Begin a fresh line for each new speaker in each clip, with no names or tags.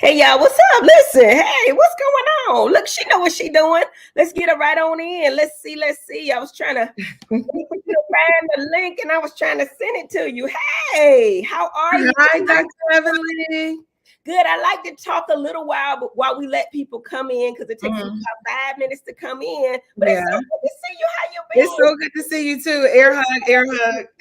Hey y'all, what's up? Listen, hey, what's going on? Look, she know what she doing. Let's get her right on in. Let's see. I was trying to find the link and I was trying to send it to you. Hey, how are you?
Hi, Dr. Heavenly.
Good. I like to talk a little while we let people come in because it takes about 5 minutes to come in. But it's so good to see you. How you been?
It's so good to see you too. Air hug.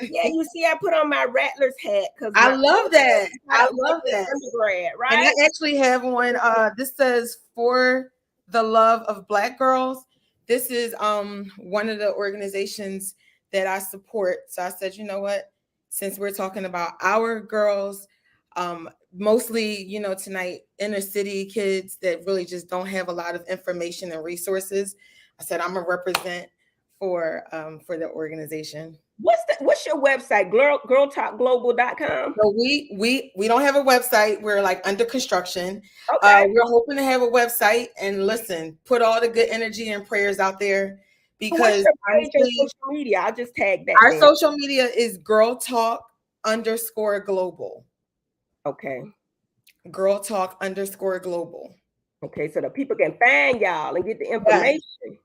Yeah, you see, I put on my Rattlers hat because
I love that.
Undergrad, right?
And I actually have one. This says "For the Love of Black Girls." This is one of the organizations that I support. So I said, you know what? Since we're talking about our girls, mostly, tonight, inner city kids that really just don't have a lot of information and resources, I said I'm gonna represent for the organization.
What's your website? GirlTalkGlobal.com.
So we don't have a website. We're like under construction.
Okay.
We're hoping to have a website, and listen, put all the good energy and prayers out there, because
honestly, social media, I'll just tag that.
Our social media is GirlTalk_Global.
Okay.
GirlTalk_Global.
Okay, so the people can find y'all and get the information.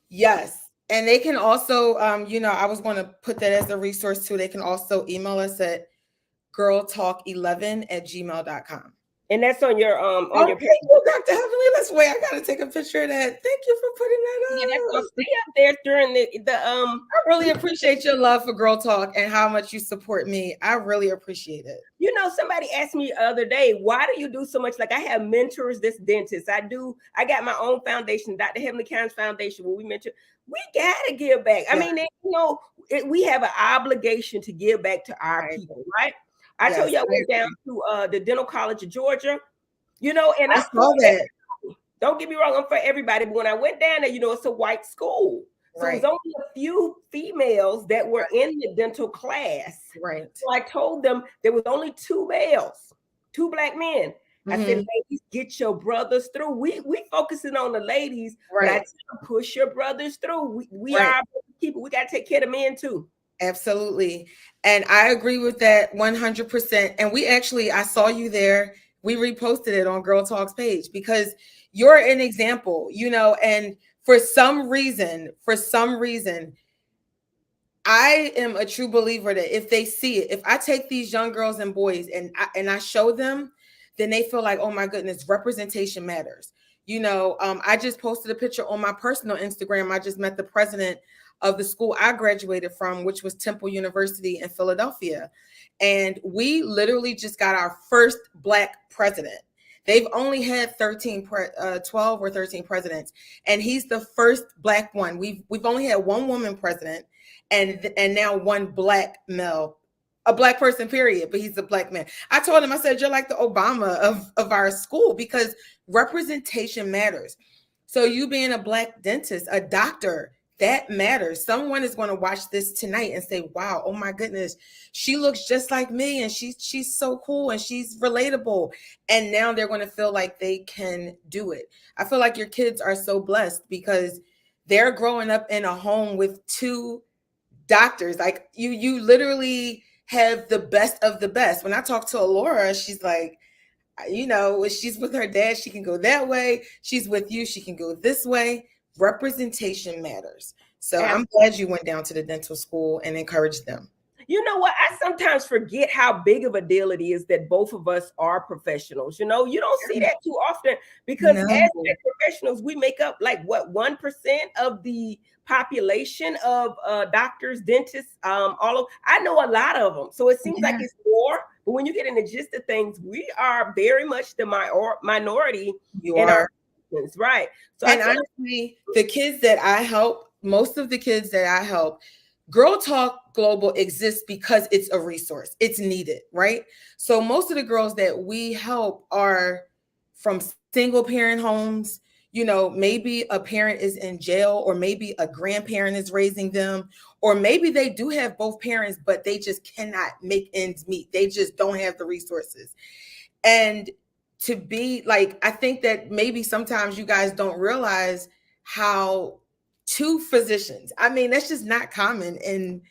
Yes. And they can also, I was going to put that as a resource too. They can also email us at girltalk11@gmail.com.
And that's on your on your
page. Dr. Heavenly, let's wait. I gotta take a picture of that. Thank you for putting that up.
Yeah, that's gonna stay up there during the
I really appreciate your love for Girl Talk and how much you support me. I really appreciate it.
You know, somebody asked me the other day, why do you do so much? Like, I have mentors, this dentist. I got my own foundation, Dr. Heavenly Kindness Foundation, where we mentor. We gotta give back. I mean, we have an obligation to give back to our people, right? I told you I went down to the Dental College of Georgia, and
I saw that.
Don't get me wrong, I'm for everybody, but when I went down there, it's a white school. So it was only a few females that were in the dental class.
Right.
So I told them there was only 2 males, 2 black men. I said, ladies, get your brothers through. We focusing on the ladies, but I push your brothers through. We are people. We got to take care of men too.
Absolutely. And I agree with that 100%. And I saw you there. We reposted it on Girl Talk's page because you're an example, and for some reason, I am a true believer that if they see it, if I take these young girls and boys and I show them, then they feel like, oh my goodness, representation matters. I just posted a picture on my personal Instagram. I just met the president of the school I graduated from, which was Temple University in Philadelphia. And we literally just got our first Black president. They've only had 12 or 13 presidents, and he's the first Black one. We've only had one woman president, and now one Black male, a Black person, period. But he's a Black man. I told him, I said, you're like the Obama of our school, because representation matters. So you being a Black dentist, a doctor, that matters. Someone is going to watch this tonight and say, wow, oh my goodness, she looks just like me, and she's so cool, and she's relatable. And now they're going to feel like they can do it. I feel like your kids are so blessed because they're growing up in a home with 2 doctors. Like you literally have the best of the best. When I talk to Alora, she's like, she's with her dad, she can go that way. She's with you, she can go this way. Representation matters. So I'm glad you went down to the dental school and encouraged them.
You know what? I sometimes forget how big of a deal it is that both of us are professionals. You don't see that too often because as professionals, we make up like 1% of the population of doctors, dentists, I know a lot of them. So it seems like it's more, but when you get in the gist of things, we are very much the minority.
You are.
Right. So
and honestly, the kids that I help, most of the kids that I help, Girl Talk Global exists because it's a resource. It's needed, right? So most of the girls that we help are from single parent homes. Maybe a parent is in jail, or maybe a grandparent is raising them, or maybe they do have both parents, but they just cannot make ends meet. They just don't have the resources. And to be like, I think that maybe sometimes you guys don't realize how 2 physicians, I mean, that's just not common in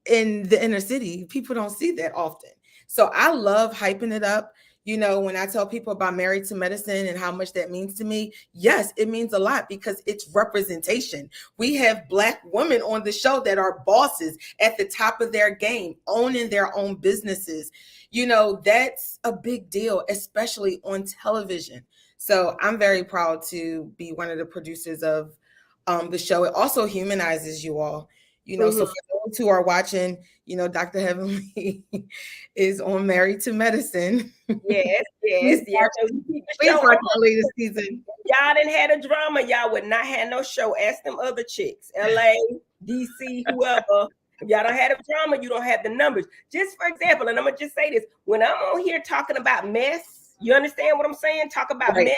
the inner city. People don't see that often. So I love hyping it up. You know, when I tell people about Married to Medicine and how much that means to me, yes, it means a lot because it's representation. We have Black women on the show that are bosses at the top of their game, owning their own businesses. You know, that's a big deal, especially on television. So I'm very proud to be one of the producers of the show. It also humanizes you all. You know, so for those who are watching, you know, Dr. Heavenly is on Married to Medicine.
Yes.
Please watch the latest season.
Y'all didn't have a drama, y'all would not have no show. Ask them other chicks, LA, DC, whoever. If y'all don't have a drama, you don't have the numbers. Just for example, and I'm gonna just say this: when I'm on here talking about mess, you understand what I'm saying? Talk about mess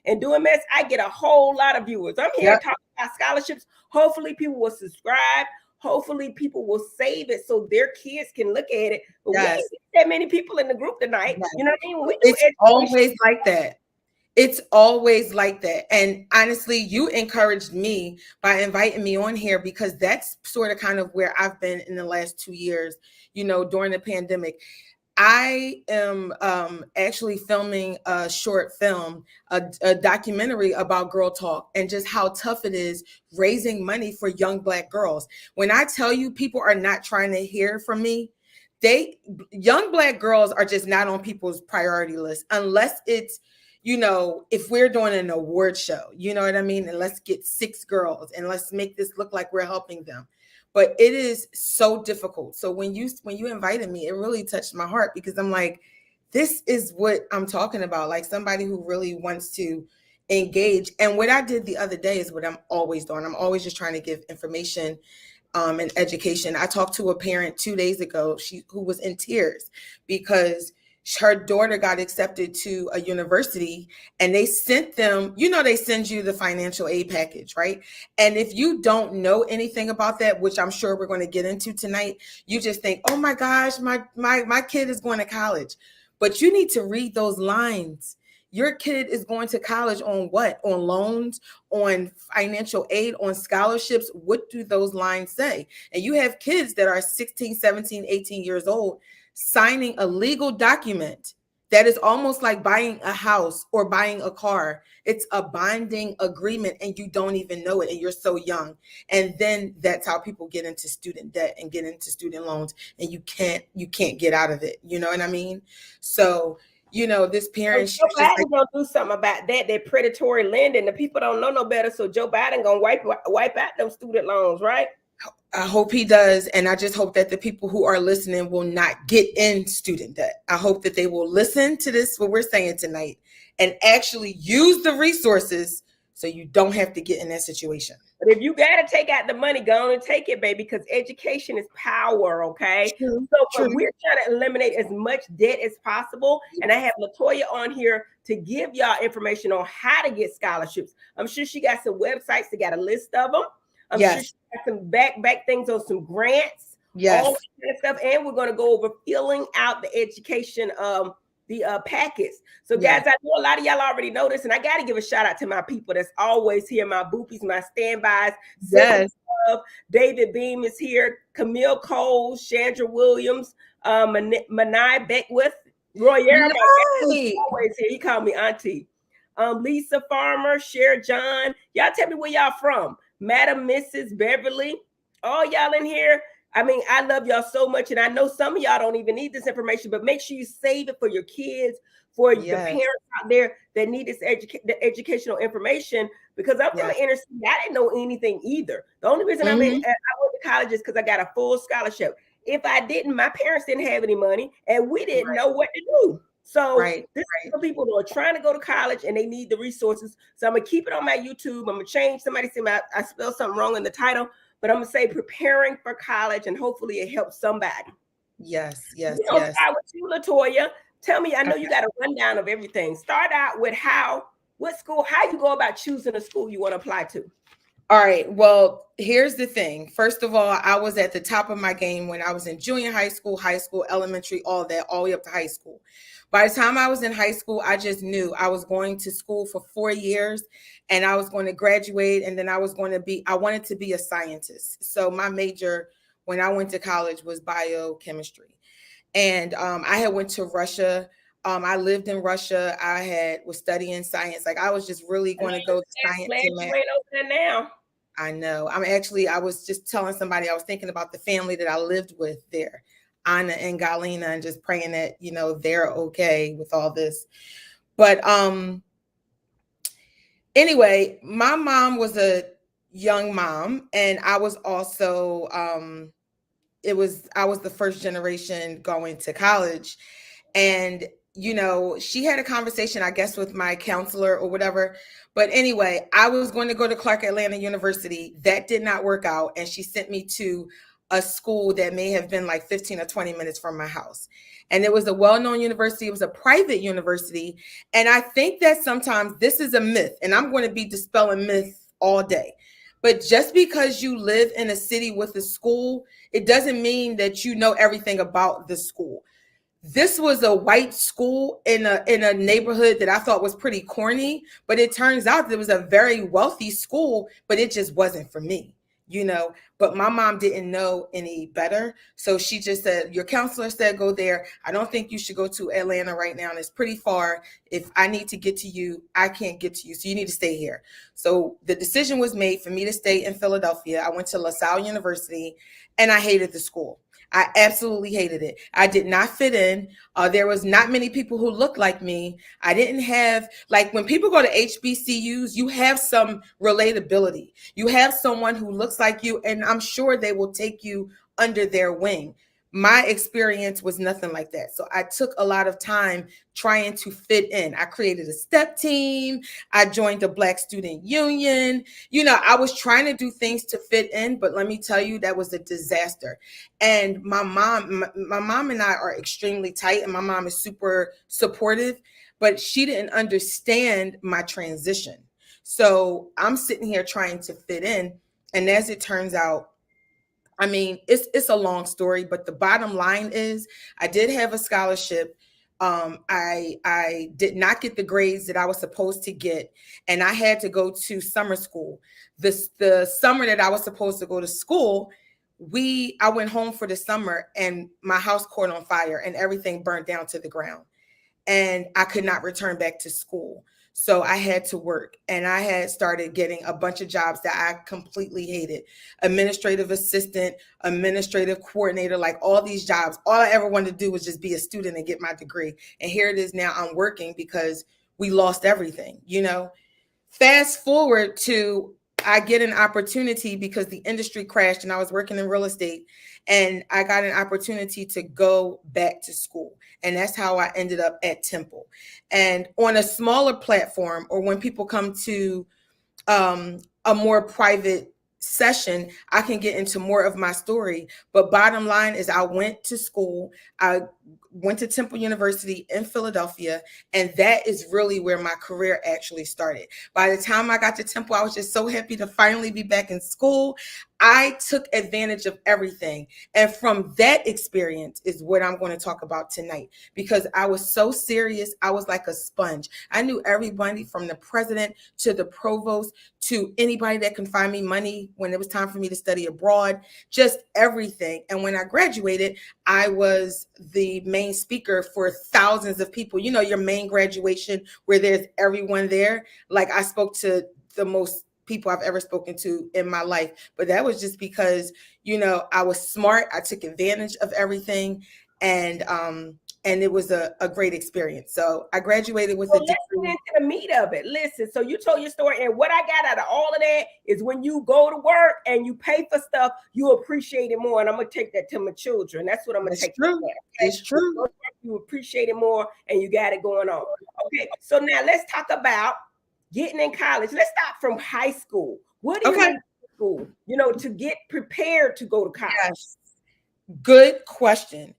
and doing mess, I get a whole lot of viewers. I'm here talking about scholarships. Hopefully, people will subscribe. Hopefully, people will save it so their kids can look at it. But we ain't that many people in the group tonight. You know what I mean?
It's always like that. It's always like that. And honestly, you encouraged me by inviting me on here because that's sort of kind of where I've been in the last 2 years, you know, during the pandemic. I am actually filming a short film, a documentary about Girl Talk and just how tough it is raising money for young Black girls. When I tell you people are not trying to hear from me, young Black girls are just not on people's priority list unless it's, you know, if we're doing an award show, you know what I mean? And let's get 6 girls and let's make this look like we're helping them. But it is so difficult. So when you invited me, it really touched my heart because I'm like, this is what I'm talking about. Like somebody who really wants to engage. And what I did the other day is what I'm always doing. I'm always just trying to give information and education. I talked to a parent 2 days ago, who was in tears because her daughter got accepted to a university and they sent them, you know, they send you the financial aid package, right? And if you don't know anything about that, which I'm sure we're going to get into tonight, you just think, oh my gosh, my kid is going to college. But you need to read those lines. Your kid is going to college on what? On loans, on financial aid, on scholarships. What do those lines say? And you have kids that are 16, 17, 18 years old signing a legal document that is almost like buying a house or buying a car. It's a binding agreement and you don't even know it and you're so young. And then that's how people get into student debt and get into student loans and you can't get out of it. You know what I mean? So, you know, this parent
Joe Biden gonna do something about that predatory lending. The people don't know no better. So Joe Biden gonna wipe out them student loans, right?
I hope he does. And I just hope that the people who are listening will not get in student debt. I hope that they will listen to this, what we're saying tonight, and actually use the resources so you don't have to get in that situation.
But if you got to take out the money, go on and take it, baby, because education is power, okay?
True.
We're trying to eliminate as much debt as possible. And I have LaToya on here to give y'all information on how to get scholarships. I'm sure she got some websites. They got a list of them. I'm sure she got some back things on some grants, all that kind of stuff. And we're going to go over filling out the education the packets. So guys, I know a lot of y'all already know this, and I got to give a shout out to my people that's always here, my boopies, my standbys.
Yes.
David Beam is here, Camille Cole, Chandra Williams, Manai Beckwith, Roy Yerba, always here. He called me auntie. Lisa Farmer, Cher John. Y'all tell me where y'all from. Madam Mrs. Beverly, all y'all in here. I mean, I love y'all so much. And I know some of y'all don't even need this information, but make sure you save it for your kids, for the parents out there that need this educational information, because I'm from the inner city. I didn't know anything either. The only reason I went to college is because I got a full scholarship. If I didn't, my parents didn't have any money and we didn't know what to do. So this is for people who are trying to go to college and they need the resources. So I'm going to keep it on my YouTube. I'm going to change. Somebody said I spelled something wrong in the title, but I'm going to say preparing for college, and hopefully it helps somebody.
Yes.
Start with you, LaToya. Tell me, I know you got a rundown of everything. Start out with how you go about choosing a school you want to apply to.
All right. Well, here's the thing. First of all, I was at the top of my game when I was in junior high school, elementary, all that, all the way up to high school. By the time I was in high school, I just knew I was going to school for 4 years and I was going to graduate. And then I wanted to be a scientist. So my major when I went to college was biochemistry. And I had went to Russia I lived in Russia. I was studying science. Like I was just really going to go to science.
Glad you ain't over there now.
I know. I was just telling somebody, I was thinking about the family that I lived with there, Anna and Galina, and just praying that, they're okay with all this. But anyway, my mom was a young mom, and I was also I was the first generation going to college. And she had a conversation, I guess, with my counselor or whatever. But anyway, I was going to go to Clark Atlanta University. That did not work out. And she sent me to a school that may have been like 15 or 20 minutes from my house. And it was a well-known university. It was a private university. And I think that sometimes this is a myth, and I'm going to be dispelling myths all day. But just because you live in a city with a school, it doesn't mean that you know everything about the school. This was a white school in a neighborhood that I thought was pretty corny, but it turns out that it was a very wealthy school, but it just wasn't for me, but my mom didn't know any better. So she just said, your counselor said, go there. I don't think you should go to Atlanta right now. And it's pretty far. If I need to get to you, I can't get to you. So you need to stay here. So the decision was made for me to stay in Philadelphia. I went to LaSalle University, and I hated the school. I absolutely hated it. I did not fit in. There was not many people who looked like me. I didn't have, like, when people go to HBCUs, you have some relatability. You have someone who looks like you, and I'm sure they will take you under their wing. My experience was nothing like that. So I took a lot of time trying to fit in. I created a step team. I joined the Black Student Union. I was trying to do things to fit in, but let me tell you, that was a disaster. And my mom and I are extremely tight, and my mom is super supportive, but she didn't understand my transition. So I'm sitting here trying to fit in. And as it turns out, it's a long story, but the bottom line is I did have a scholarship. I did not get the grades that I was supposed to get, and I had to go to summer school. The summer that I was supposed to go to school, I went home for the summer, and my house caught on fire and everything burned down to the ground, and I could not return back to school. So I had to work, and I had started getting a bunch of jobs that I completely hated. Administrative assistant, administrative coordinator, like all these jobs. All I ever wanted to do was just be a student and get my degree. And here it is now, I'm working because we lost everything, Fast forward to, I get an opportunity because the industry crashed and I was working in real estate, and I got an opportunity to go back to school. And that's how I ended up at Temple. And on a smaller platform, or when people come to a more private session, I can get into more of my story. But bottom line is, I went to school. I went to Temple University in Philadelphia, and that is really where my career actually started. By the time I got to Temple, I was just so happy to finally be back in school. I took advantage of everything. And from that experience is what I'm going to talk about tonight, because I was so serious. I was like a sponge. I knew everybody from the president to the provost to anybody that can find me money when it was time for me to study abroad, just everything. And when I graduated, I was the main speaker for thousands of people. Your main graduation where there's everyone there. Like, I spoke to the most people I've ever spoken to in my life. But that was just because, I was smart. I took advantage of everything. And it was a great experience. So I graduated with a degree.
Let's get into the meat of it. Listen, so you told your story, and what I got out of all of that is when you go to work and you pay for stuff, you appreciate it more. And I'm going to take that to my children. That's what I'm going to take.
True. It's true.
You appreciate it more, and you got it going on. Okay, so now let's talk about getting in college. Let's start from high school. What do you need in school, to get prepared to go to college?
Yes. Good question.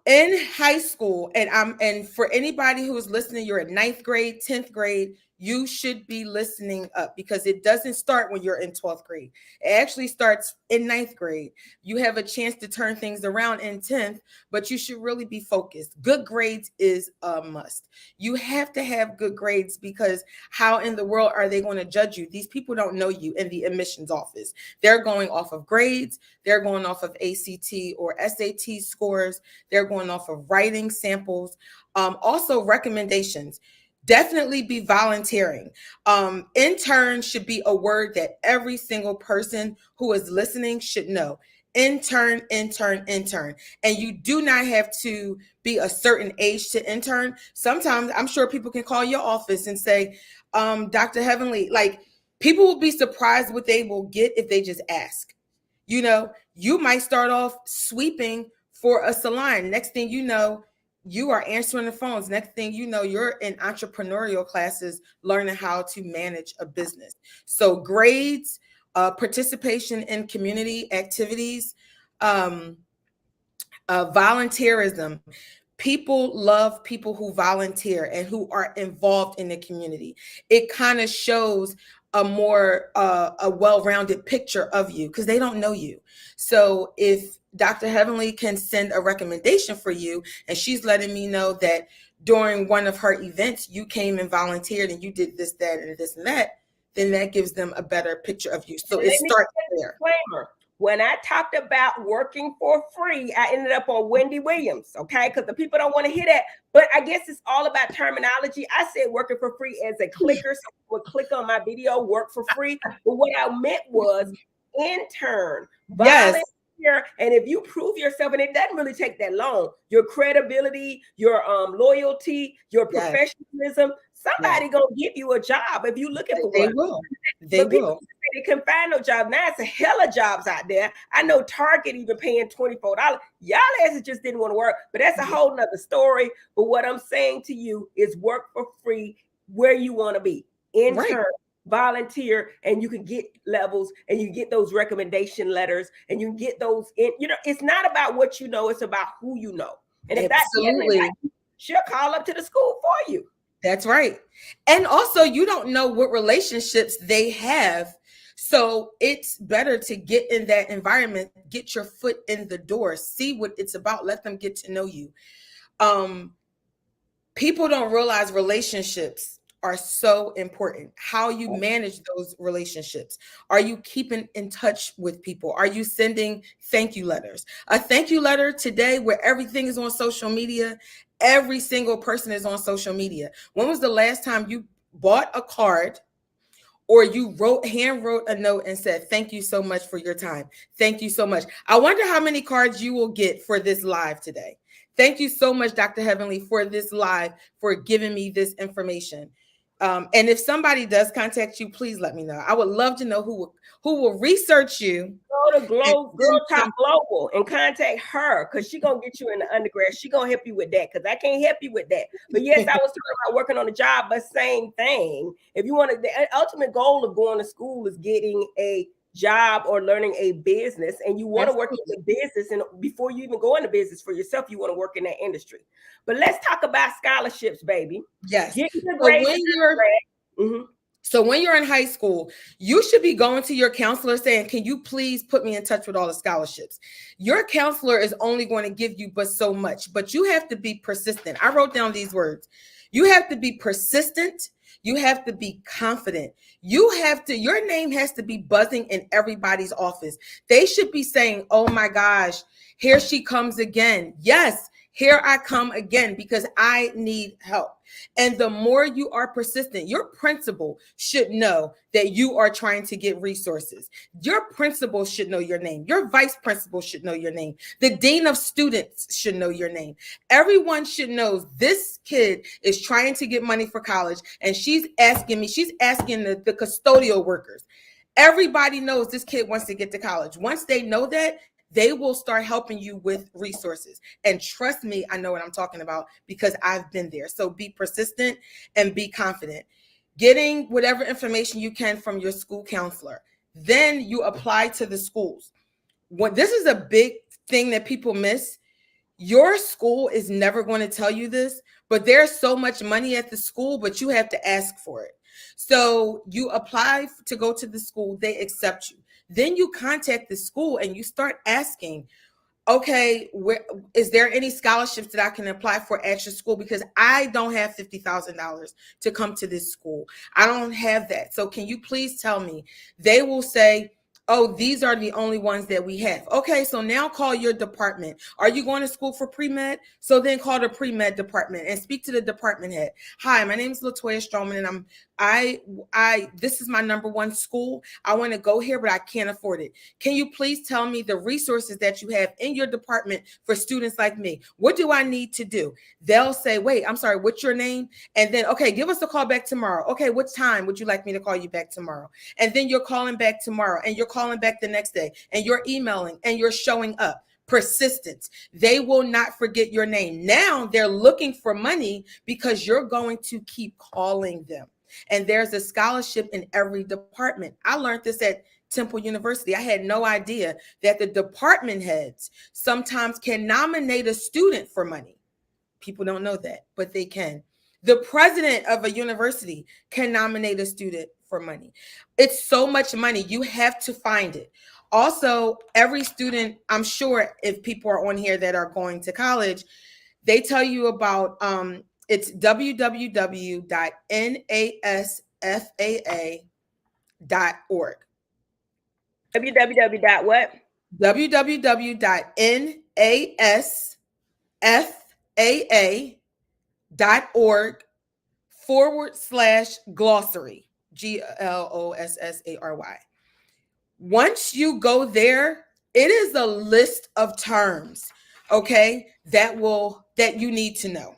In high school, and for anybody who's listening, you're at 9th grade, 10th grade, you should be listening up, because it doesn't start when you're in 12th grade. It actually starts in 9th grade. You have a chance to turn things around in 10th, but you should really be focused. Good grades is a must. You have to have good grades, because how in the world are they going to judge you? These people don't know you in the admissions office. They're going off of grades. They're going off of ACT or SAT scores. They're going off of writing samples. Also recommendations. Definitely be volunteering. Intern should be a word that every single person who is listening should know. Intern, intern, intern. And you do not have to be a certain age to intern. Sometimes I'm sure people can call your office and say, Dr. Heavenly, like, people will be surprised what they will get if they just ask. You know, you might start off sweeping for a salon. Next thing you know, you are answering the phones. Next thing you know, you're in entrepreneurial classes learning how to manage a business. So grades, participation in community activities, volunteerism. People love people who volunteer and who are involved in the community. It kind of shows a more a well-rounded picture of you, because they don't know you. So if Dr. Heavenly can send a recommendation for you, and she's letting me know that during one of her events you came and volunteered and you did this, that, and this and that, then that gives them a better picture of you. So it starts there.
Disclaimer. When I talked about working for free, I ended up on Wendy Williams, okay? Because the people don't want to hear that. But I guess it's all about terminology. I said working for free as a clicker, so people would click on my video, work for free. But what I meant was intern, volunteer. And if you prove yourself, and it doesn't really take that long, your credibility, your loyalty, your professionalism, somebody gonna give you a job if you looking for
one. They will.
They can find no job. Now it's a hell of jobs out there. I know Target even paying $24. Y'all asses just didn't want to work, but that's a whole nother story. But what I'm saying to you is work for free where you want to be. Intern, volunteer, and you can get levels, and you get those recommendation letters, and you can get those in. You know, it's not about what you know, it's about who you know. And if that's she'll call up to the school for you.
That's right. And also, you don't know what relationships they have. So it's better to get in that environment, get your foot in the door, see what it's about, let them get to know you. People don't realize relationships are so important. How you manage those relationships. Are you keeping in touch with people? Are you sending thank you letters? A thank you letter today, where everything is on social media, every single person is on social media. When was the last time you bought a card, or you hand wrote a note and said, thank you so much for your time. Thank you so much. I wonder how many cards you will get for this live today. Thank you so much, Dr. Heavenly, for this live, for giving me this information. And if somebody does contact you, please let me know. I would love to know who will research you.
Go to GirlTalkGlobal and contact her, because she's going to get you in the undergrad. She's going to help you with that, because I can't help you with that. But yes, I was talking about working on the job, but same thing. If you want to, the ultimate goal of going to school is getting a job or learning a business, and you want to work in the business, and before you even go into business for yourself, you want to work in that industry. But let's talk about scholarships, baby.
Yes. So when you're in high school, you should be going to your counselor saying, can you please put me in touch with all the scholarships? Your counselor is only going to give you but so much, but you have to be persistent. I wrote down these words. You have to be persistent. You have to be confident. Your name has to be buzzing in everybody's office. They should be saying, oh my gosh, here she comes again. Yes, here I come again, because I need help. And the more you are persistent, your principal should know that you are trying to get resources. Your principal should know your name. Your vice principal should know your name. The dean of students should know your name. Everyone should know this kid is trying to get money for college, and she's asking the custodial workers. Everybody knows this kid wants to get to college. Once they know that, they will start helping you with resources. And trust me, I know what I'm talking about, because I've been there. So be persistent and be confident. Getting whatever information you can from your school counselor. Then you apply to the schools. This is a big thing that people miss. Your school is never going to tell you this, but there's so much money at the school, but you have to ask for it. So you apply to go to the school, they accept you. Then you contact the school and you start asking, okay, where is there any scholarships that I can apply for at your school? Because I don't have $50,000 to come to this school. I don't have that. So can you please tell me? They will say, oh, these are the only ones that we have. Okay, so now call your department. Are you going to school for pre-med? So then call the pre-med department and speak to the department head. Hi, my name is Latoya Stroman, and this is my number one school. I want to go here, but I can't afford it. Can you please tell me the resources that you have in your department for students like me? What do I need to do? They'll say, wait, I'm sorry, what's your name? And then, okay, give us a call back tomorrow. Okay, what time would you like me to call you back tomorrow? And then you're calling back tomorrow, and you're calling back the next day, and you're emailing, and you're showing up. Persistence. They will not forget your name. Now they're looking for money because you're going to keep calling them. And there's a scholarship in every department. I learned this at Temple University. I had no idea that the department heads sometimes can nominate a student for money. People don't know that, but they can. The president of a university can nominate a student for money. It's so much money. You have to find it. Also, every student, I'm sure if people are on here that are going to college, they tell you about it's www.nasfaa.org.
www.what?
www.nasfaa.org/glossary. GLOSSARY. Once you go there, it is a list of terms, okay, that you need to know.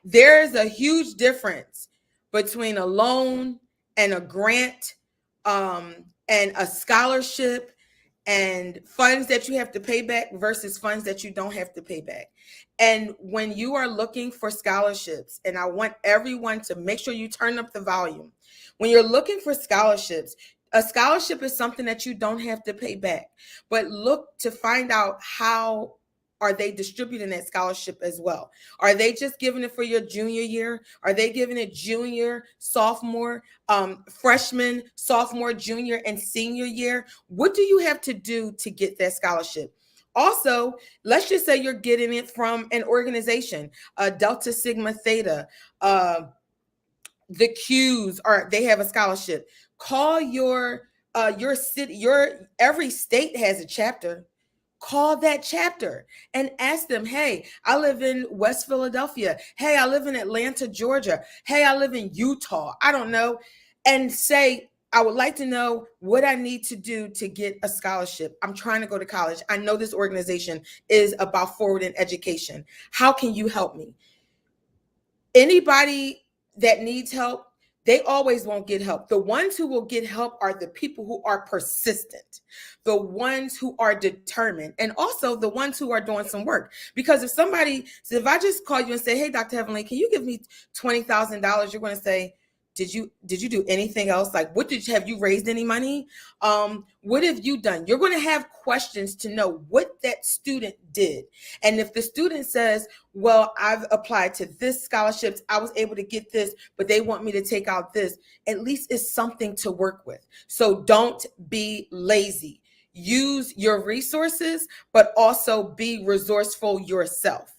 There's a huge difference between a loan and a grant, and a scholarship and funds that you have to pay back versus funds that you don't have to pay back. And when you are looking for scholarships, and I want everyone to make sure you turn up the volume. When you're looking for scholarships, a scholarship is something that you don't have to pay back, but look to find out how are they distributing that scholarship as well. Are they just giving it for your junior year? Are they giving it junior, sophomore, freshman, sophomore, junior, and senior year? What do you have to do to get that scholarship? Also, let's just say you're getting it from an organization, Delta Sigma Theta, the Qs, they have a scholarship. Call your city, every state has a chapter. Call that chapter and ask them, hey, I live in West Philadelphia. Hey, I live in Atlanta, Georgia. Hey, I live in Utah. I don't know. And say, I would like to know what I need to do to get a scholarship. I'm trying to go to college. I know this organization is about forward in education. How can you help me? Anybody that needs help, they always won't get help. The ones who will get help are the people who are persistent, the ones who are determined, and also the ones who are doing some work. Because if I just call you and say, hey, Dr. Heavenly, can you give me $20,000? You're going to say, did you do anything else? Like, have you raised any money? What have you done? You're going to have questions to know what that student did. And if the student says, well, I've applied to this scholarships, I was able to get this, but they want me to take out this, at least it's something to work with. So don't be lazy. Use your resources, but also be resourceful yourself.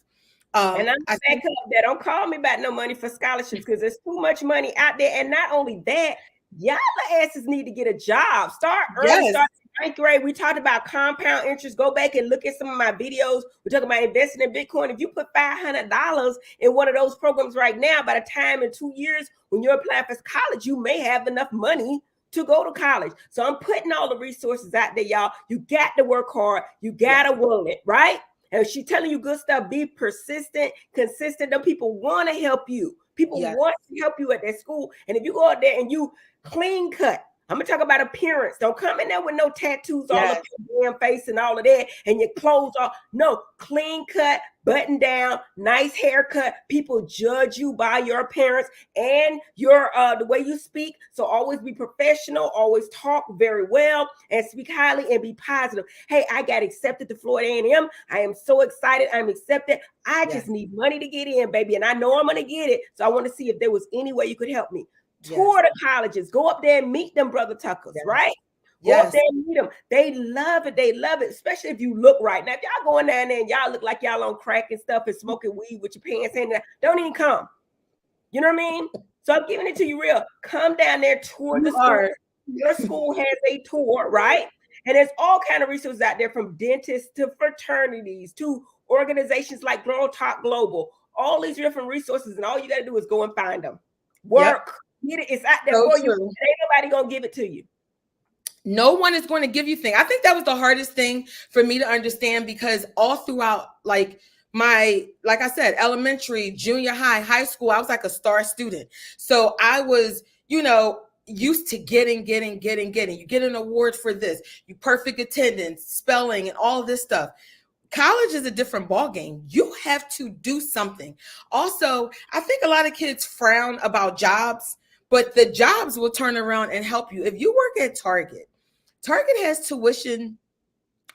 And I'm back up that. Don't call me about no money for scholarships because there's too much money out there. And not only that, y'all asses need to get a job. Start early, yes. Start ninth grade. We talked about compound interest. Go back and look at some of my videos. We're talking about investing in Bitcoin. If you put $500 in one of those programs right now, by the time in 2 years, when you're applying for college, you may have enough money to go to college. So I'm putting all the resources out there, y'all. You got to work hard. You got to want it, right? And she's telling you good stuff. Be persistent, consistent. Them people want to help you. People want to help you at that school. And if you go out there and you clean cut, I'm gonna talk about appearance. Don't come in there with no tattoos all up your damn face and all of that, and your clothes all. No, clean cut, button down, nice haircut. People judge you by your appearance and your the way you speak. So always be professional, always talk very well, and speak highly and be positive. Hey, I got accepted to Florida A&M. I am so excited. I'm accepted. I just need money to get in, baby, and I know I'm gonna get it. So I want to see if there was any way you could help me. Tour the colleges, go up there and meet them brother Tuckers, right? Go up there and meet them. They love it. They love it, especially if you look right. Now, if y'all going down there and y'all look like y'all on crack and stuff and smoking weed with your pants in there, don't even come. You know what I mean? So I'm giving it to you real. Come down there, tour the school. Your school has a tour, right? And there's all kind of resources out there, from dentists to fraternities to organizations like GirlTalkGlobal. All these different resources, and all you got to do is go and find them. Work. Get it. It's out there for you. Ain't nobody gonna give it to you.
No one is going to give you things. I think that was the hardest thing for me to understand, because all throughout, like I said, elementary, junior high, high school, I was like a star student. So I was, used to getting. You get an award for this, you perfect attendance, spelling, and all of this stuff. College is a different ballgame. You have to do something. Also, I think a lot of kids frown about jobs, but the jobs will turn around and help you. If you work at Target has tuition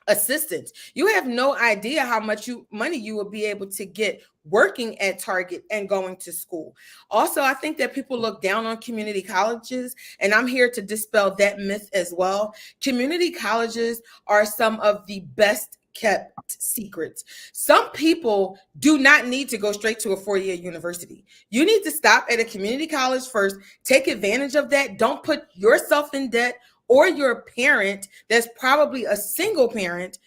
assistance. You have no idea how much money you will be able to get working at Target and going to school. Also, I think that people look down on community colleges, and I'm here to dispel that myth as well. Community colleges are some of the best kept secrets. Some people do not need to go straight to a 4-year university. You need to stop at a community college first, take advantage of that. Don't put yourself in debt, or your parent that's probably a single parent.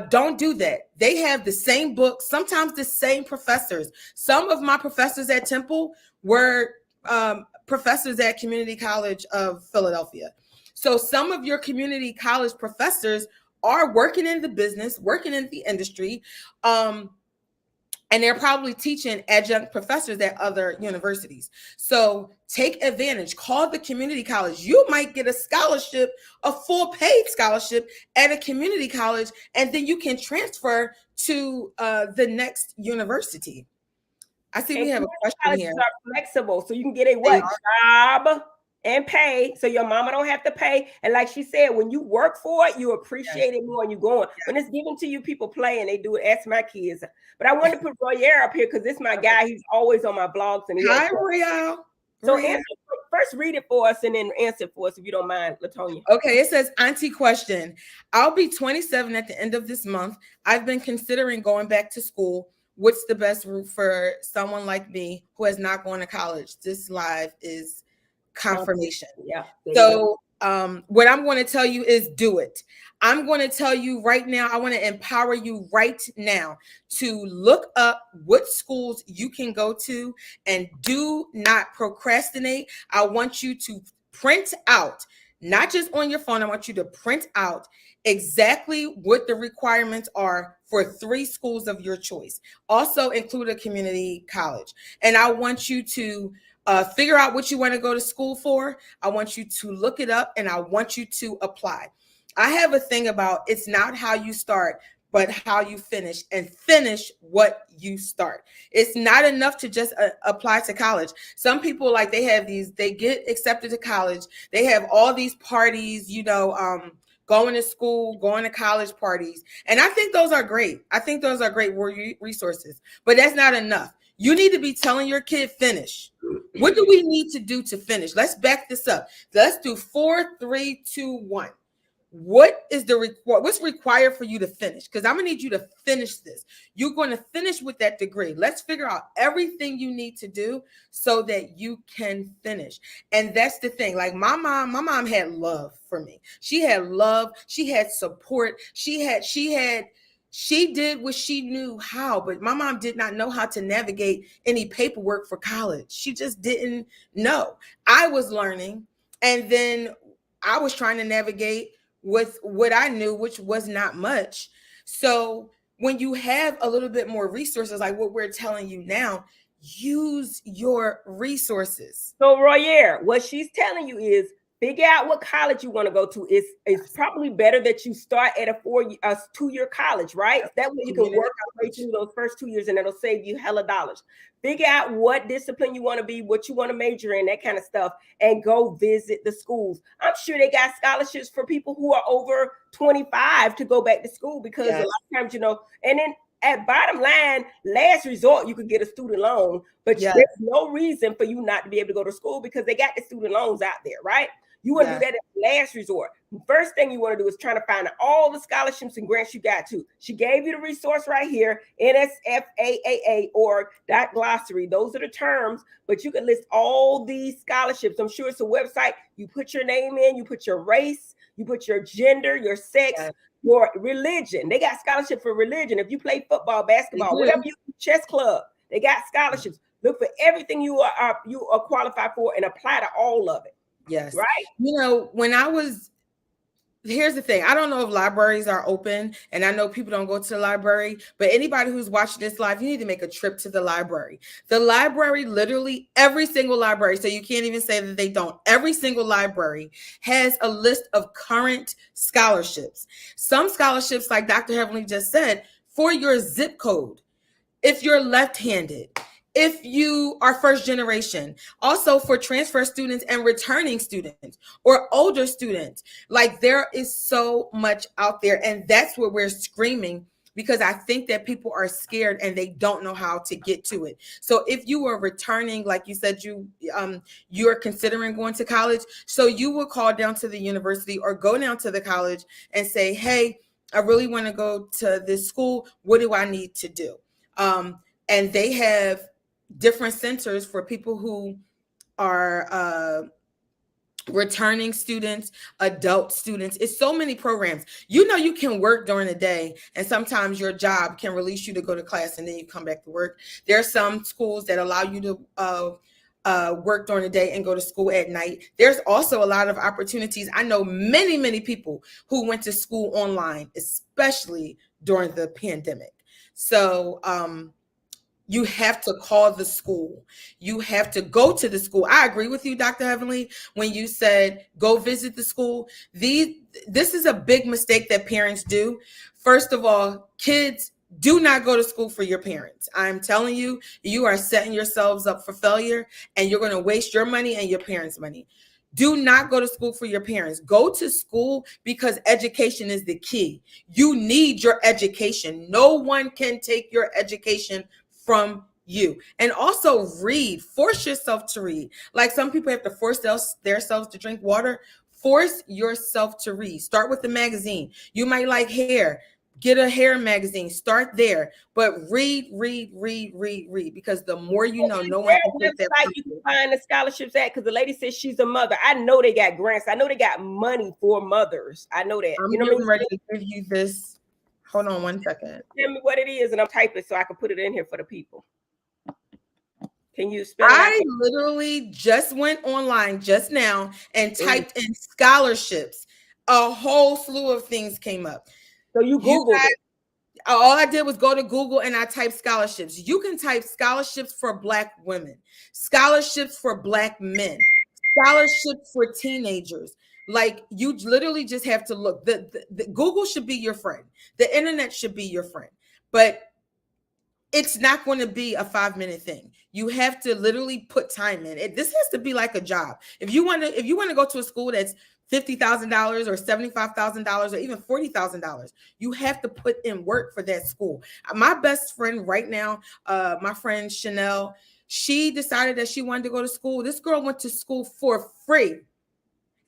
Don't do that. They have the same books, sometimes the same professors. Some of my professors at Temple were professors at Community College of Philadelphia. So some of your community college professors are working in the business, working in the industry, and they're probably teaching adjunct professors at other universities. So take advantage. Call the community college. You might get a scholarship, a full paid scholarship at a community college, and then you can transfer to the next university. I see we have a question here.
Are flexible, so you can get a job and pay, so your mama don't have to pay. And like she said, when you work for it, you appreciate it more and you going. When it's given to you, people play and they do it. Ask my kids. But I wanted to put Royer up here because this is my guy. He's always on my blogs. And
hi, Royale.
So first read it for us and then answer for us if you don't mind, LaTonya.
Okay, it says, Auntie question. I'll be 27 at the end of this month. I've been considering going back to school. What's the best route for someone like me who has not gone to college? This live is confirmation. So what I'm going to tell you is do it. I'm going to tell you right now, I want to empower you right now to look up what schools you can go to, and do not procrastinate. I want you to print out, not just on your phone, I want you to print out exactly what the requirements are for 3 schools of your choice. Also include a community college. And I want you to figure out what you want to go to school for. I want you to look it up, and I want you to apply. I have a thing about, it's not how you start, but how you finish, and finish what you start. It's not enough to just apply to college. Some people, like, they get accepted to college. They have all these parties, going to school, going to college parties. And I think those are great. I think those are great resources, but that's not enough. You need to be telling your kid, finish. What do we need to do to finish? Let's back this up. Let's do 4, 3, 2, 1. What's required for you to finish? Because I'm gonna need you to finish this. You're going to finish with that degree. Let's figure out everything you need to do so that you can finish. And that's the thing. Like my mom had love for me. She had love. She had support. She did what she knew how, but my mom did not know how to navigate any paperwork for college. She just didn't know. I was learning, and then I was trying to navigate with what I knew, which was not much. So when you have a little bit more resources, like what we're telling you now, use your resources.
So Royer, what she's telling you is Figure out what college you want to go to. It's probably better that you start at a 2-year college, right? That way you can work our way through those first 2 years, and it'll save you hella dollars. Figure out what discipline you want to be, what you want to major in, that kind of stuff, and go visit the schools. I'm sure they got scholarships for people who are over 25 to go back to school, because a lot of times, and then at bottom line, last resort, you could get a student loan, but there's no reason for you not to be able to go to school, because they got the student loans out there, right? You want to do that at last resort. First thing you want to do is trying to find all the scholarships and grants you got to. She gave you the resource right here, nsfaaa.org.glossary. Those are the terms, but you can list all these scholarships. I'm sure it's a website. You put your name in, you put your race, you put your gender, your sex, your religion. They got scholarship for religion. If you play football, basketball, whatever you do, chess club, they got scholarships. Look for everything you are qualified for and apply to all of it.
Yes.
Right.
Here's the thing. I don't know if libraries are open, and I know people don't go to the library, but anybody who's watching this live, you need to make a trip to the library. The library, literally every single library, so you can't even say that they don't. Every single library has a list of current scholarships. Some scholarships, like Dr. Heavenly just said, for your zip code, if you're left-handed, if you are first generation, also for transfer students and returning students or older students. Like, there is so much out there, and that's what we're screaming, because I think that people are scared and they don't know how to get to it. So if you are returning, like you said, you're considering going to college, so you will call down to the university or go down to the college and say, hey, I really want to go to this school. What do I need to do? And they have different centers for people who are returning students, adult students. It's so many programs. You can work during the day, and sometimes your job can release you to go to class and then you come back to work. There are some schools that allow you to work during the day and go to school at night. There's also a lot of opportunities. I know many, many people who went to school online, especially during the pandemic. So, you have to call the school. You have to go to the school. I agree with you, Dr. Heavenly, when you said go visit the school. This is a big mistake that parents do. First of all, kids, do not go to school for your parents. I'm telling you, you are setting yourselves up for failure, and you're going to waste your money and your parents' money. Do not go to school for your parents. Go to school because education is the key. You need your education. No one can take your education from you. And also read. Force yourself to read. Like, some people have to force themselves to drink water. Force yourself to read. Start with the magazine. You might like hair. Get a hair magazine. Start there. But read, because the more you know, no one can take that from you.
You can find the scholarships at, because the lady says she's a mother. I know they got grants. I know they got money for mothers. I know that.
I'm ready to give you this. Hold on one second.
Tell me what it is, and I'm typing so I can put it in here for the people. Can you spell it out?
I literally just went online just now and typed in scholarships. A whole slew of things came up.
So you Googled it.
All I did was go to Google and I typed scholarships. You can type scholarships for Black women, scholarships for Black men, scholarships for teenagers. Like, you literally just have to look. The Google should be your friend. The internet should be your friend. But it's not going to be a 5-minute thing. You have to literally put time in it. This has to be like a job. If you want to go to a school that's $50,000 or $75,000 or even $40,000, you have to put in work for that school. My best friend right now, my friend Chanel, she decided that she wanted to go to school. This girl went to school for free.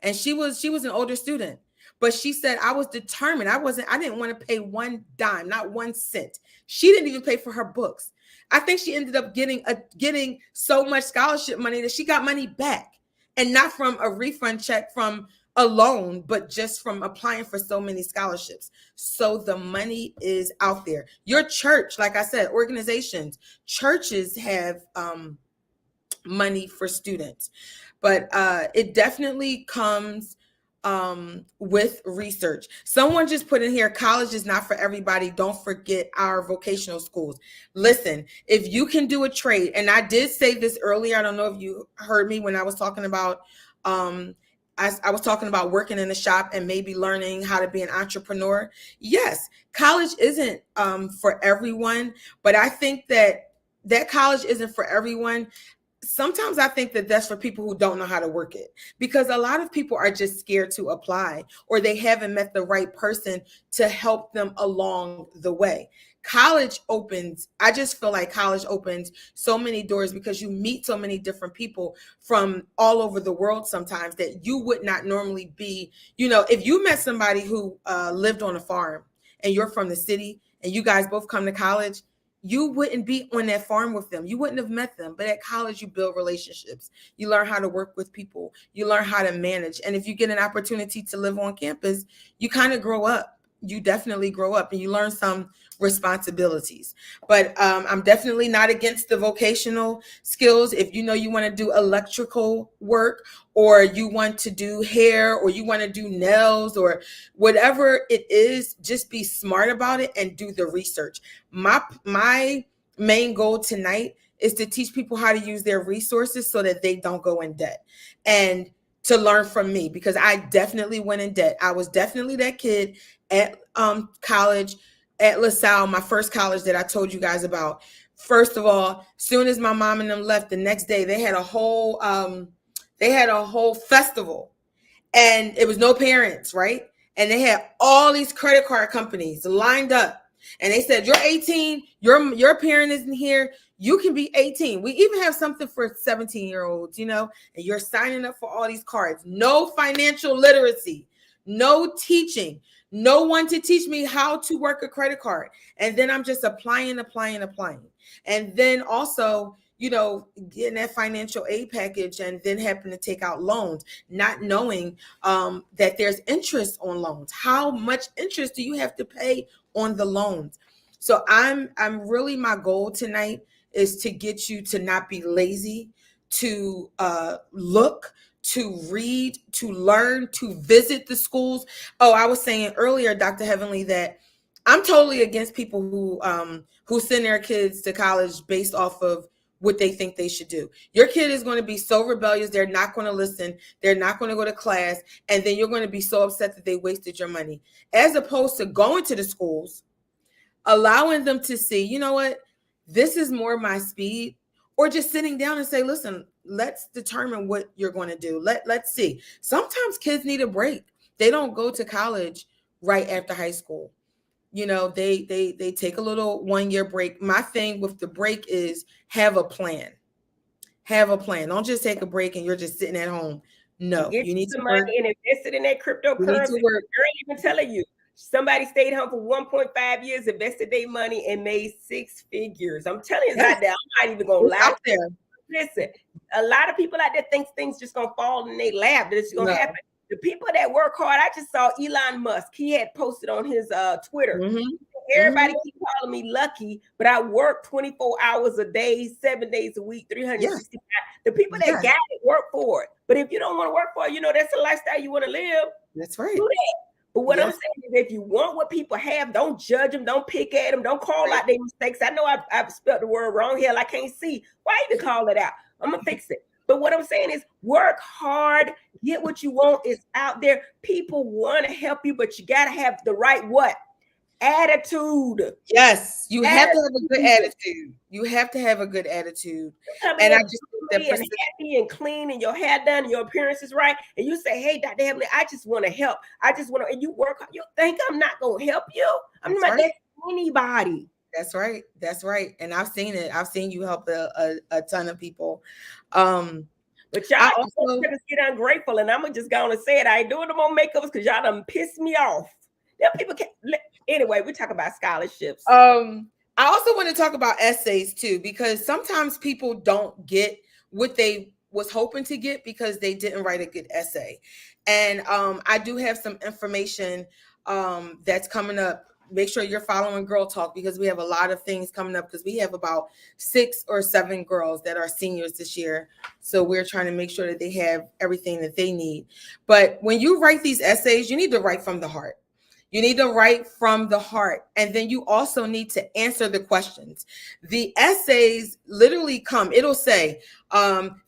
And she was an older student, but she said, I was determined. I didn't want to pay one dime, not 1 cent. She didn't even pay for her books. I think she ended up getting so much scholarship money that she got money back, and not from a refund check from a loan, but just from applying for so many scholarships. So the money is out there. Your church, like I said, organizations, churches have money for students. But it definitely comes with research. Someone just put in here, college is not for everybody. Don't forget our vocational schools. Listen, if you can do a trade, and I did say this earlier, I don't know if you heard me when I was talking about I was talking about working in a shop and maybe learning how to be an entrepreneur. Yes, college isn't for everyone, but I think that college isn't for everyone. Sometimes I think that that's for people who don't know how to work it, because a lot of people are just scared to apply, or they haven't met the right person to help them along the way. College opens, I just feel like college opens so many doors, because you meet so many different people from all over the world sometimes that you would not normally be. If you met somebody who lived on a farm and you're from the city and you guys both come to college, you wouldn't be on that farm with them. You wouldn't have met them. But at college, you build relationships. You learn how to work with people. You learn how to manage. And if you get an opportunity to live on campus, you kind of grow up. You definitely grow up and you learn some responsibilities. But I'm definitely not against the vocational skills. If you want to do electrical work, or you want to do hair, or you want to do nails, or whatever it is, just be smart about it and do the research. My main goal tonight is to teach people how to use their resources so that they don't go in debt, and to learn from me, because I definitely went in debt. I was definitely that kid at college, at LaSalle, my first college that I told you guys about. First of all, soon as my mom and them left, the next day they had a whole festival, and it was no parents, right? And they had all these credit card companies lined up, and they said, "You're 18, your parent isn't here, you can be 18. We even have something for 17-year-olds, and you're signing up for all these cards." No financial literacy, no teaching, no one to teach me how to work a credit card. And then I'm just applying. And then also, getting that financial aid package, and then having to take out loans, not knowing that there's interest on loans. How much interest do you have to pay on the loans? So I'm really, my goal tonight is to get you to not be lazy, to look, to read, to learn, to visit the schools. Oh, I was saying earlier, Dr. Heavenly, that I'm totally against people who send their kids to college based off of what they think they should do. Your kid is going to be so rebellious, they're not going to listen, they're not going to go to class, and then you're going to be so upset that they wasted your money. As opposed to going to the schools, allowing them to see, you know what, this is more my speed, or just sitting down and say, listen, let's determine what you're going to do. Let's see. Sometimes kids need a break. They don't go to college right after high school. They take a little 1-year break. My thing with the break is have a plan. Have a plan. Don't just take a break and you're just sitting at home. No,
you need to work and invest it in that cryptocurrency. Girl, even telling you, somebody stayed home for 1.5 years, invested their money, and made 6 figures. I'm telling you, it's out there. I'm not even gonna lie. Out there. Listen, a lot of people out there think things just gonna fall in their lap. That it's gonna happen. The people that work hard, I just saw Elon Musk. He had posted on his Twitter. Everybody keep calling me lucky, but I work 24 hours a day, 7 days a week, 365. The people that got it work for it. But if you don't want to work for it, that's the lifestyle you want to live.
That's right.
Do that. But what I'm saying is, if you want what people have, don't judge them, don't pick at them, don't call out their mistakes. I know I've spelled the word wrong. Hell, I can't see. Why even call it out? I'm going to fix it. But what I'm saying is, work hard, get what you want. It's out there. People want to help you, but you got to have the right what? Attitude.
Yes, you have to have a good attitude. You have to have a good attitude. And I just think that
happy and clean, and your hair done, and your appearance is right, and you say, "Hey, Dr. Heavenly, I just want to help. I just want to," and you work. You think I'm not going to help you? I'm not helping anybody.
That's right. That's right. And I've seen it. I've seen you help a ton of people.
But y'all also just get ungrateful, and I'm just gonna say it. I ain't doing no more makeups because y'all done pissed me off. Them people can't. Anyway, we talk about scholarships.
I also want to talk about essays too, because sometimes people don't get what they was hoping to get because they didn't write a good essay. And I do have some information that's coming up. Make sure you're following Girl Talk, because we have a lot of things coming up, because we have about 6 or 7 girls that are seniors this year. So we're trying to make sure that they have everything that they need. But when you write these essays, you need to write from the heart. You need to write from the heart. And then you also need to answer the questions. The essays literally come, it'll say,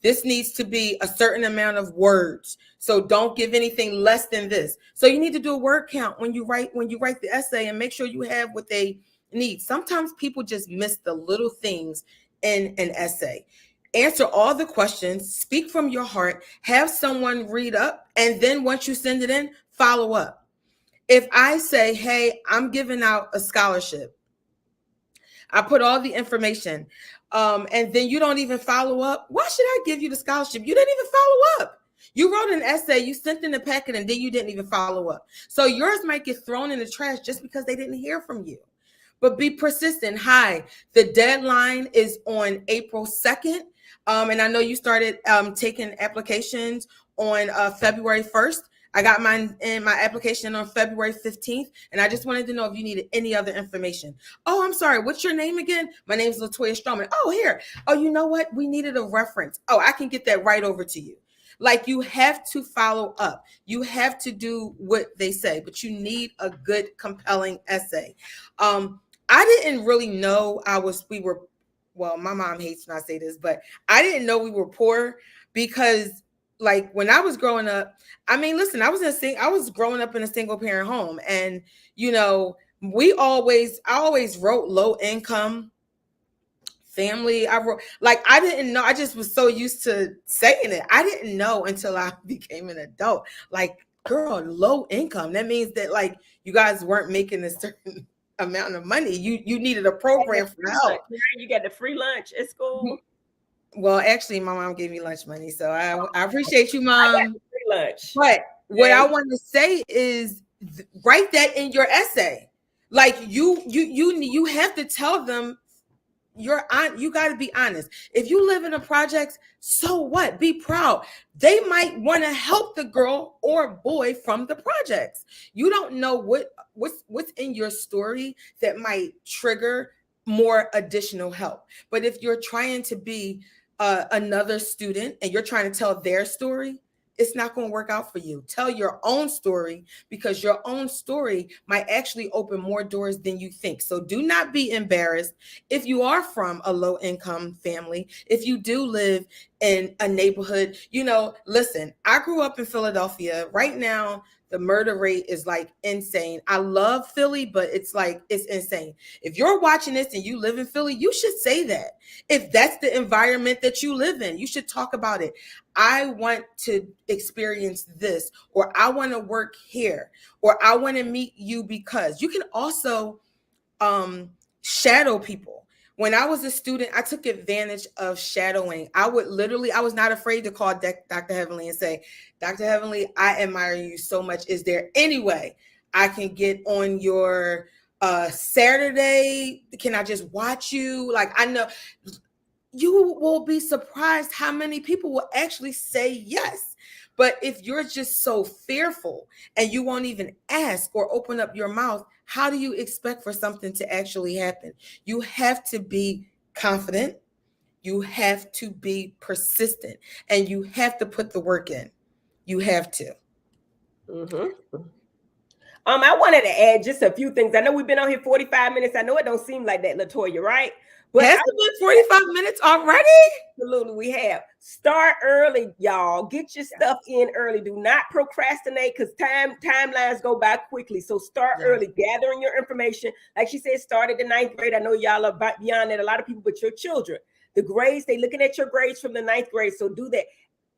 this needs to be a certain amount of words. So don't give anything less than this. So you need to do a word count when you write the essay, and make sure you have what they need. Sometimes people just miss the little things in an essay. Answer all the questions, speak from your heart, have someone read up, and then once you send it in, follow up. If I say, hey, I'm giving out a scholarship, I put all the information, and then you don't even follow up, why should I give you the scholarship? You didn't even follow up. You wrote an essay, you sent in the packet, and then you didn't even follow up. So yours might get thrown in the trash just because they didn't hear from you. But be persistent. Hi, the deadline is on April 2nd. And I know you started taking applications on February 1st. I got my application on February 15th, and I just wanted to know if you needed any other information. Oh, I'm sorry. What's your name again? My name is Latoya Stroman. Oh, here. Oh, you know what? We needed a reference. Oh, I can get that right over to you. Like, you have to follow up. You have to do what they say, but you need a good, compelling essay. I didn't really know well, my mom hates when I say this, but I didn't know we were poor because, like, when I was growing up, I mean, listen, I was growing up in a single parent home, and I always wrote low income family. I didn't know. I just was so used to saying it. I didn't know until I became an adult. Like, girl, low income. That means that, like, you guys weren't making a certain amount of money. You needed a program for help.
You got the free lunch at school.
Well, actually, my mom gave me lunch money, so I appreciate you, Mom.
I got the free lunch.
But what I want to say is, write that in your essay. Like, you have to tell them you got to be honest. If you live in a project, so what? Be proud. They might want to help the girl or boy from the projects. You don't know what's in your story that might trigger more additional help. But if you're trying to be another student and you're trying to tell their story, it's not going to work out for you. Tell your own story, because your own story might actually open more doors than you think. So do not be embarrassed. If you are from a low income family, if you do live in a neighborhood, listen, I grew up in Philadelphia. Right now, the murder rate is like insane. I love Philly, but it's insane. If you're watching this and you live in Philly, you should say that. If that's the environment that you live in, you should talk about it. I want to experience this, or I want to work here, or I want to meet you, because you can also shadow people. When I was a student, I took advantage of shadowing. I was not afraid to call Dr. Heavenly and say, Dr. Heavenly, I admire you so much. Is there any way I can get on your Saturday? Can I just watch you? Like, I know you will be surprised how many people will actually say yes. But if you're just so fearful and you won't even ask or open up your mouth, how do you expect for something to actually happen? You have to be confident. You have to be persistent, and you have to put the work in. You have to.
Mm-hmm. I wanted to add just a few things. I know we've been on here 45 minutes. I know it don't seem like that, Latoya, right?
But has it been 45 minutes already?
Absolutely, we have. Start early, y'all. Get your stuff in early. Do not procrastinate, because timelines go by quickly. So start early, gathering your information. Like she said, start at the 9th grade. I know y'all are beyond that, a lot of people, but your children. The grades, they looking at your grades from the 9th grade. So do that.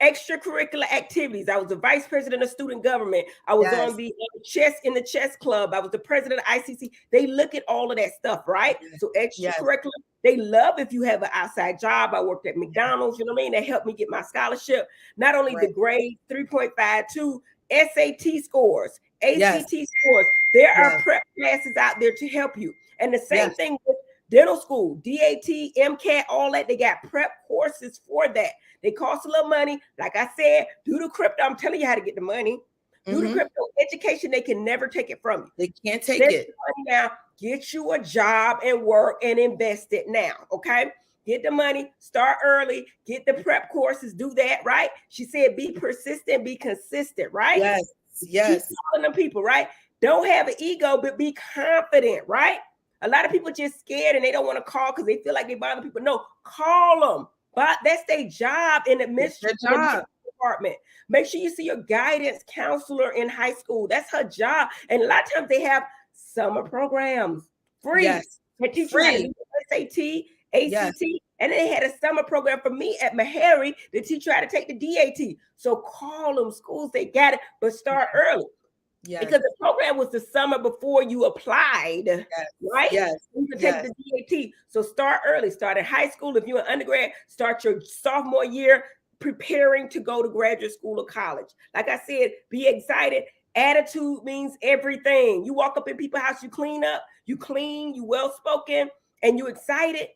Extracurricular activities. I was the vice president of student government. I was on the chess club. I was the president of ICC. They look at all of that stuff, right? So extracurricular, they love if you have an outside job. I worked at McDonald's, you know what I mean? That helped me get my scholarship. Not only the grade 3.52, SAT scores, ACT scores. There are prep classes out there to help you. And the same thing with dental school, DAT, MCAT, all that. They got prep courses for that. They cost a little money. Like I said, do the crypto. I'm telling you how to get the money. Do the crypto education. They can never take it from you.
They can't take it.
Now, get you a job and work and invest it now. Okay. Get the money, start early, get the prep courses, do that, right? She said, be persistent, be consistent, right?
Yes.
Keep calling them people, right? Don't have an ego, but be confident, right? A lot of people just scared and they don't want to call because they feel like they bother people. No, call them. But that's their job in the administration department. Make sure you see your guidance counselor in high school. That's her job. And a lot of times they have summer programs free.
Yes.
They teach you how to do SAT, ACT, and they had a summer program for me at Meharry to teach you how to take the DAT. So call them schools, they got it, but start early. Yes. Because the program was the summer before you applied, right?
Yes.
You could take the DAT. So start early. Start in high school. If you're an undergrad, start your sophomore year preparing to go to graduate school or college. Like I said, be excited. Attitude means everything. You walk up in people's house, you clean up, you clean, you well-spoken, and you excited,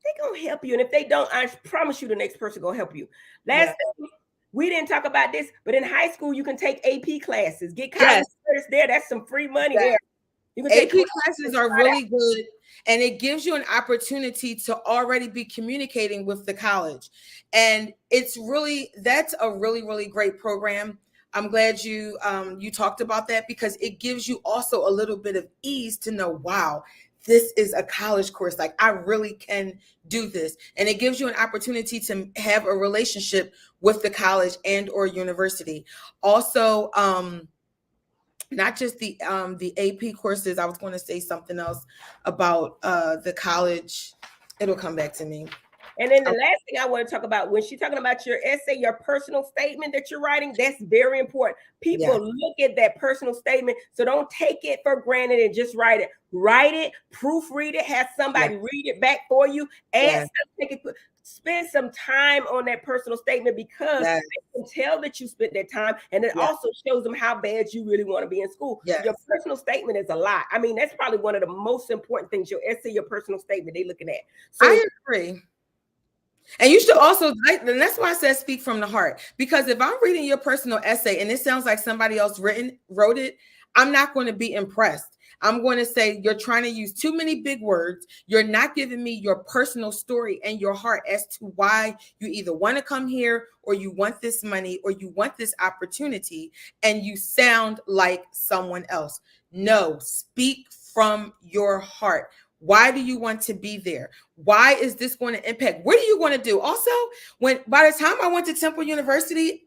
they're going to help you. And if they don't, I promise you the next person going to help you. Last thing, we didn't talk about this, but in high school, you can take AP classes. Get college credits there. That's some free money there.
You can AP classes are really good, and it gives you an opportunity to already be communicating with the college. And that's a really, really great program. I'm glad you talked about that, because it gives you also a little bit of ease to know, wow, this is a college course. Like, I really can do this. And it gives you an opportunity to have a relationship with the college and or university. Also, not just the AP courses. I was going to say something else about the college. It'll come back to me.
And then the last thing I want to talk about, when she's talking about your essay, your personal statement that you're writing, that's very important. People look at that personal statement. So don't take it for granted and just write it. Write it, proofread it, have somebody read it back for you, spend some time on that personal statement, because they can tell that you spent that time, and it also shows them how bad you really want to be in school. So your personal statement is a lot. I mean, that's probably one of the most important things, your essay, your personal statement, they're looking at. So
I agree. And you should also, and that's why I said speak from the heart, because if I'm reading your personal essay and it sounds like somebody else wrote it, I'm not going to be impressed. I'm going to say, you're trying to use too many big words. You're not giving me your personal story and your heart as to why you either want to come here, or you want this money, or you want this opportunity, and you sound like someone else. No, speak from your heart. Why do you want to be there? Why is this going to impact? What do you want to do? Also, by the time I went to Temple University,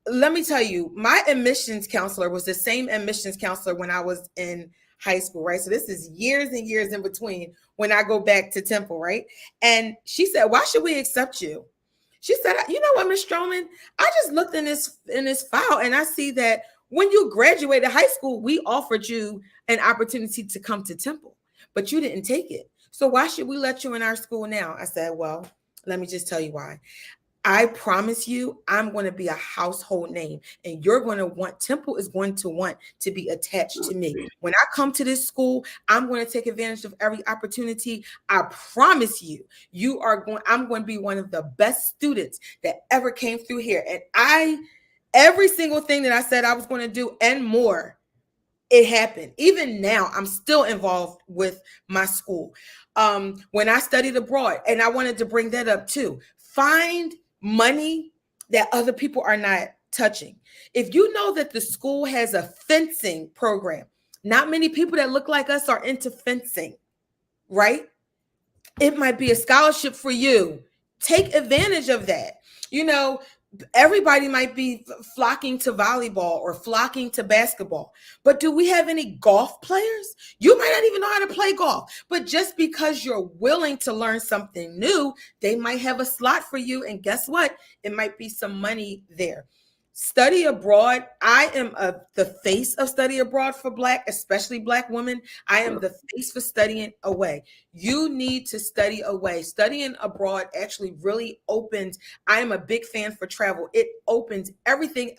let me tell you, my admissions counselor was the same admissions counselor when I was in high school, right? So this is years and years in between when I go back to Temple, right? And she said, why should we accept you? She said, you know what, Ms. Stroman, I just looked in this file and I see that when you graduated high school, we offered you an opportunity to come to Temple, but you didn't take it. So why should we let you in our school now? I said, well, let me just tell you why. I promise you, I'm going to be a household name, and Temple is going to want to be attached to me. When I come to this school, I'm going to take advantage of every opportunity. I promise you, I'm going to be one of the best students that ever came through here. And every single thing that I said I was going to do and more, it happened. Even now, I'm still involved with my school. When I studied abroad, and I wanted to bring that up too, find money that other people are not touching. If you know that the school has a fencing program, not many people that look like us are into fencing, right? It might be a scholarship for you. Take advantage of that. You know, everybody might be flocking to volleyball or flocking to basketball, but do we have any golf players? You might not even know how to play golf, but just because you're willing to learn something new, they might have a slot for you. And guess what? It might be some money there. Study abroad. I am the face of study abroad for especially Black women. I am the face for studying away. You need to study away. Studying abroad actually really opens. I am a big fan for travel. It opens everything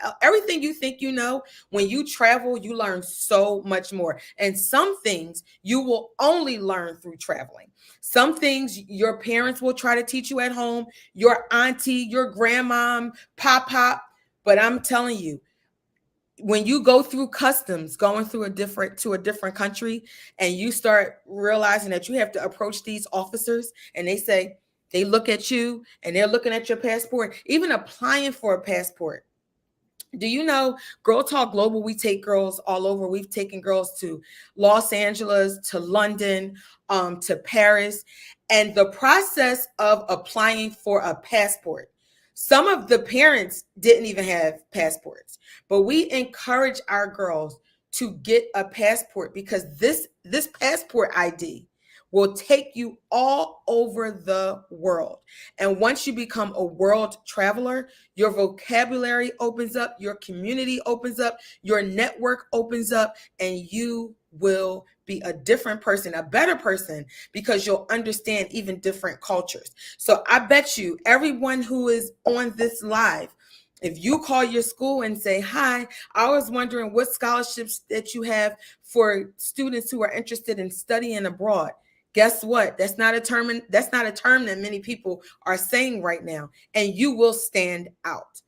you think you know. When you travel, you learn so much more. And some things you will only learn through traveling. Some things your parents will try to teach you at home, your auntie, your grandmom, pop. But I'm telling you, when you go through customs, going through a different country, and you start realizing that you have to approach these officers, and they look at you and they're looking at your passport, even applying for a passport. Do you know Girl Talk Global? We take girls all over. We've taken girls to Los Angeles, to London, to Paris. And the process of applying for a passport, some of the parents didn't even have passports, but we encourage our girls to get a passport, because this passport ID will take you all over the world. And once you become a world traveler, your vocabulary opens up, your community opens up, your network opens up, and you will be a different person, a better person, because you'll understand even different cultures. So I bet you everyone who is on this live, if you call your school and say, hi, I was wondering what scholarships that you have for students who are interested in studying abroad. Guess what? That's not a term that many people are saying right now, and you will stand out.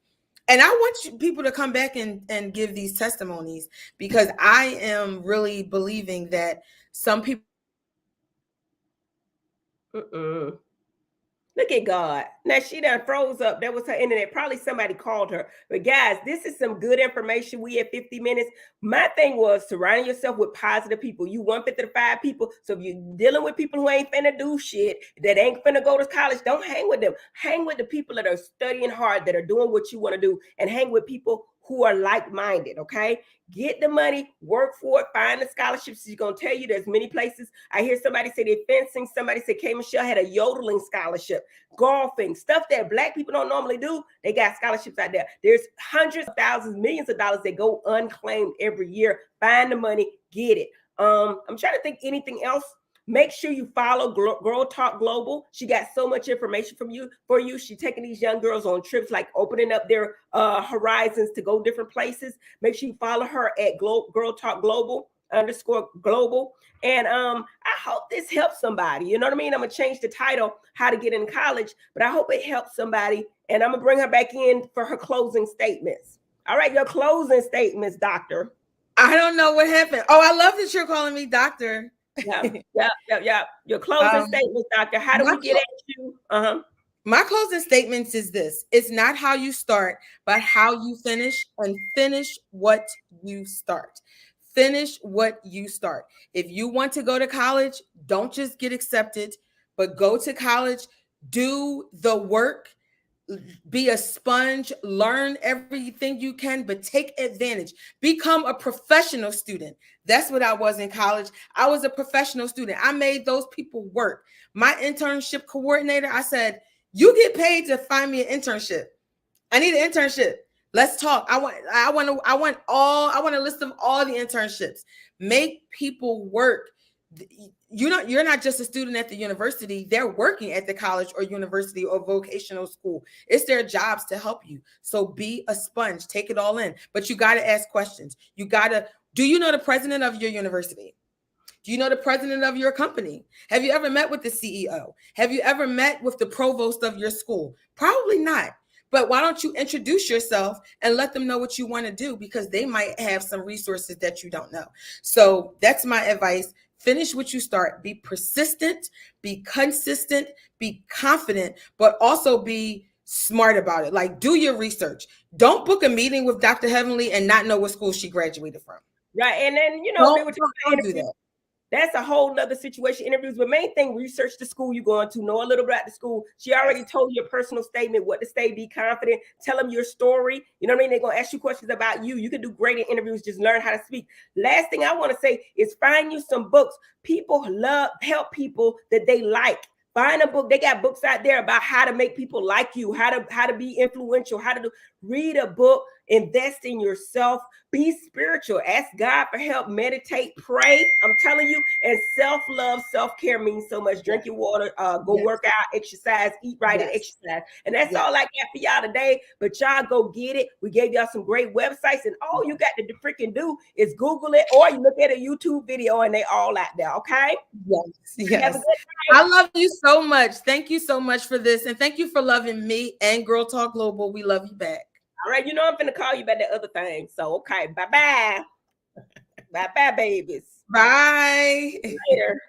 And I want people to come back and give these testimonies, because I am really believing that some people.
Look at God. Now she done froze up. That was her internet. Probably somebody called her. But guys, this is some good information. We at 50 minutes. My thing was surrounding yourself with positive people. You 150 to 5 people. So if you're dealing with people who ain't finna do shit, that ain't finna go to college, don't hang with them. Hang with the people that are studying hard, that are doing what you want to do, and hang with people who are like-minded, okay? Get the money, work for it, find the scholarships. She's going to tell you there's many places. I hear somebody say they're fencing. Somebody said K. Michelle had a yodeling scholarship, golfing, stuff that Black people don't normally do. They got scholarships out there. There's hundreds of thousands, millions of dollars that go unclaimed every year. Find the money, get it. I'm trying to think anything else. Make sure you follow Girl Talk Global. She got so much information for you. She's taking these young girls on trips, like opening up their horizons to go different places. Make sure you follow her at Girl Talk Global _global. And I hope this helps somebody. You know what I mean? I'm gonna change the title, How to Get in College, but I hope it helps somebody. And I'm gonna bring her back in for her closing statements. All right, your closing statements, doctor.
I don't know what happened. Oh, I love that you're calling me doctor.
Yeah. Your closing statements, doctor. How do we get at you?
My closing statements is this: it's not how you start, but how you finish, and finish what you start. Finish what you start. If you want to go to college, don't just get accepted, but go to college, do the work, be a sponge, learn everything you can, but take advantage. Become a professional student. That's what I was in college. I was a professional student. I made those people work. My internship coordinator, I said, you get paid to find me an internship. I need an internship. Let's talk. I want a list of all the internships. Make people work. You're not just a student at the university. They're working at the college or university or vocational school. It's their jobs to help you. So be a sponge, take it all in. But you got to ask questions. Do you know the president of your university? Do you know the president of your company? Have you ever met with the CEO? Have you ever met with the provost of your school? Probably not. But why don't you introduce yourself and let them know what you want to do, because they might have some resources that you don't know. So that's my advice. Finish what you start. Be persistent, be consistent, be confident, but also be smart about it. Like, do your research. Don't book a meeting with Dr. Heavenly and not know what school she graduated from.
Right. And then,
don't do that.
That's a whole nother situation. Interviews, but main thing, research the school you're going to, know a little bit about the school. She already told you a personal statement, what to say, be confident, tell them your story. You know what I mean? They're going to ask you questions about you. You can do great in interviews, just learn how to speak. Last thing I want to say is find you some books. People help people that they like. Find a book. They got books out there about how to make people like you, how to be influential, read a book, invest in yourself, be spiritual, ask God for help, meditate, pray. I'm telling you, and self-love, self-care means so much. Drink your water, go work out, exercise, eat right, and exercise. And that's all I got for y'all today. But y'all go get it. We gave y'all some great websites, and all you got to freaking do is Google it, or you look at a YouTube video, and they all out there. Okay?
Yes. I love you so much. Thank you so much for this, and thank you for loving me and Girl Talk Global. We love you back.
All right, I'm finna call you about that other thing. So, okay, bye-bye. Bye-bye, babies.
Bye.
Later.